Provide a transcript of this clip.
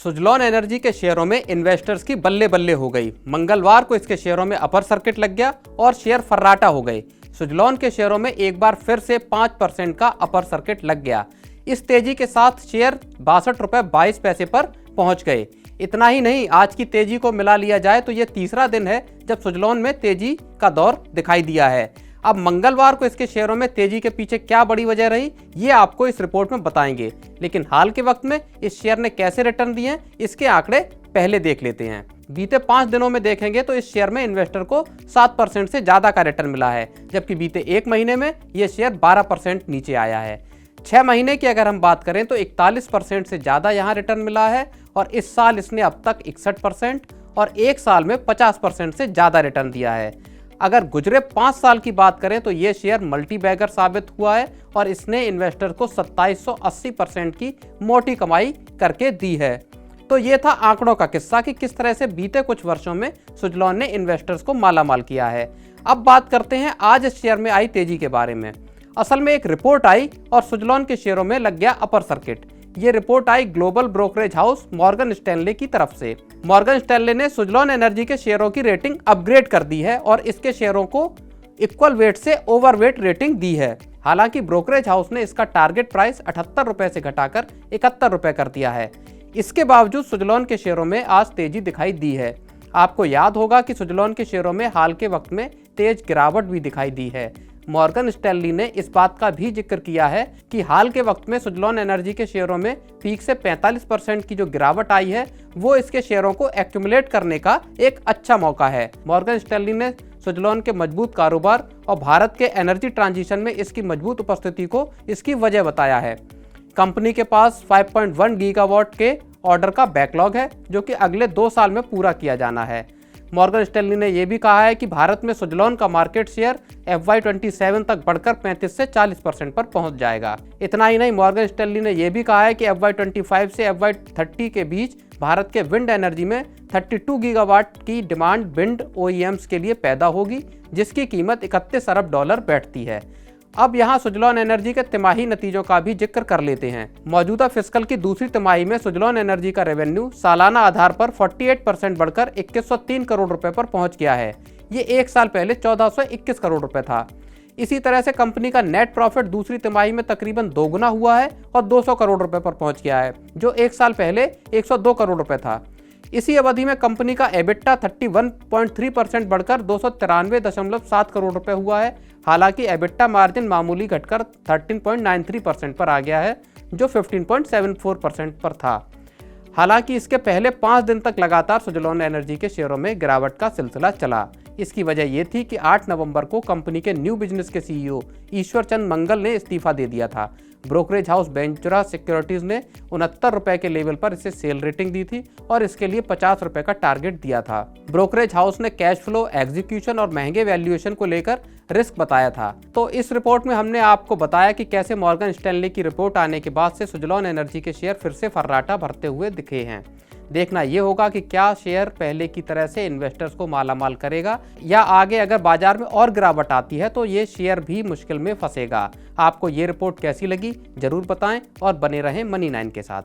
Suzlon energy के शेयरों में इन्वेस्टर्स की बल्ले बल्ले हो गई। मंगलवार को इसके शेयरों में अपर सर्किट लग गया और शेयर फर्राटा हो गए। सुजलॉन के शेयरों में एक बार फिर से 5% का अपर सर्किट लग गया। इस तेजी के साथ शेयर 62 रुपये 22 पैसे पर पहुंच गए। इतना ही नहीं, आज की तेजी को मिला लिया जाए तो ये तीसरा दिन है जब सुजलॉन में तेजी का दौर दिखाई दिया है। अब मंगलवार को इसके शेयरों में तेजी के पीछे क्या बड़ी वजह रही, ये आपको इस रिपोर्ट में बताएंगे। लेकिन हाल के वक्त में इस शेयर ने कैसे रिटर्न दिए हैं, इसके आंकड़े पहले देख लेते हैं। बीते 5 दिनों में देखेंगे तो इस शेयर में इन्वेस्टर को 7% से ज्यादा का रिटर्न मिला है, जबकि बीते 1 महीने में यह शेयर 12% नीचे आया है। 6 महीने की अगर हम बात करें तो 41% से ज्यादा यहाँ रिटर्न मिला है और इस साल इसने अब तक 61% और 1 साल में 50% से ज्यादा रिटर्न दिया है। अगर गुजरे 5 साल की बात करें तो ये शेयर मल्टी बैगर साबित हुआ है और इसने इन्वेस्टर को 2780% की मोटी कमाई करके दी है। तो ये था आंकड़ों का किस्सा कि किस तरह से बीते कुछ वर्षों में सुजलॉन ने इन्वेस्टर्स को मालामाल किया है। अब बात करते हैं आज इस शेयर में आई तेजी के बारे में। असल में एक रिपोर्ट आई और सुजलॉन के शेयरों में लग गया अपर सर्किट। ये रिपोर्ट आई global brokerage house Morgan Stanley की तरफ से। मॉर्गन स्टैनले ने सुजलॉन एनर्जी के शेयरों की रेटिंग अपग्रेड कर दी है और इसके शेयरों को इक्वल वेट से ओवरवेट रेटिंग दी है। हालांकि ब्रोकरेज हाउस ने इसका टारगेट प्राइस 78 रुपए से घटाकर 71 रुपए कर दिया है। इसके बावजूद सुजलॉन के शेयरों में आज तेजी दिखाई दी है। आपको याद होगा कि सुजलॉन के शेयरों में हाल के वक्त में तेज गिरावट भी दिखाई दी है। मॉर्गन स्टैनली ने इस बात का भी जिक्र किया है कि हाल के वक्त में सुजलॉन एनर्जी के शेयरों में पीक से 45% की जो गिरावट आई है वो इसके शेयरों को एक्यूमुलेट करने का एक अच्छा मौका है। मॉर्गन स्टैनली ने सुजलॉन के मजबूत कारोबार और भारत के एनर्जी ट्रांजिशन में इसकी मजबूत उपस्थिति को इसकी वजह बताया है। कंपनी के पास 5.1 गीगावाट के ऑर्डर का बैकलॉग है जो कि अगले 2 साल में पूरा किया जाना है। मॉर्गन स्टैनली ने यह भी कहा है कि भारत में सुजलॉन का मार्केट शेयर FY27 तक बढ़कर 35 से 40% पर पहुंच जाएगा। इतना ही नहीं, मॉर्गन स्टैनली ने यह भी कहा है कि FY25 से FY30 के बीच भारत के विंड एनर्जी में 32 गीगावाट की डिमांड विंड OEMs के लिए पैदा होगी, जिसकी कीमत 31 अरब डॉलर बैठती है। अब यहाँ सुजलॉन एनर्जी के तिमाही नतीजों का भी जिक्र कर लेते हैं। मौजूदा फिस्कल की दूसरी तिमाही में सुजलॉन एनर्जी का रेवेन्यू सालाना आधार पर 48% बढ़कर 2103 करोड़ रुपए पर पहुंच गया है। ये 1 साल पहले 1421 करोड़ रुपए था। इसी तरह से कंपनी का नेट प्रॉफिट दूसरी तिमाही में तकरीबन दोगुना हुआ है और 200 करोड़ रुपए पर पहुंच गया है, जो 1 साल पहले 102 करोड़ रुपए था। इसी अवधि में कंपनी का एबिटा 31.3% बढ़कर 293.7 करोड़ रुपए हुआ है। हालांकि एबिटा मार्जिन मामूली घटकर 13.93% पर आ गया है, जो 15.74% पर था। हालांकि इसके पहले 5 दिन तक लगातार सुजलॉन एनर्जी के शेयरों में गिरावट का सिलसिला चला। इसकी वजह यह थी कि 8 नवंबर को कंपनी के न्यू बिजनेस के CEO ईश्वर चंद मंगल ने इस्तीफा दे दिया था। ब्रोकरेज हाउस वेंचुरा सिक्योरिटीज ने 69 रुपए के लेवल पर इसे सेल रेटिंग दी थी और इसके लिए 50 रुपए का टारगेट दिया था। ब्रोकरेज हाउस ने कैश फ्लो, एग्जीक्यूशन और महंगे वैल्यूएशन को लेकर रिस्क बताया था। तो इस रिपोर्ट में हमने आपको बताया कि कैसे मॉर्गन स्टैनली की रिपोर्ट आने के बाद से सुजलॉन एनर्जी के शेयर फिर से फर्राटा भरते हुए दिखे हैं। देखना ये होगा कि क्या शेयर पहले की तरह से इन्वेस्टर्स को मालामाल करेगा या आगे अगर बाजार में और गिरावट आती है तो ये शेयर भी मुश्किल में फंसेगा। आपको ये रिपोर्ट कैसी लगी जरूर बताएं और बने रहें मनी 9 के साथ।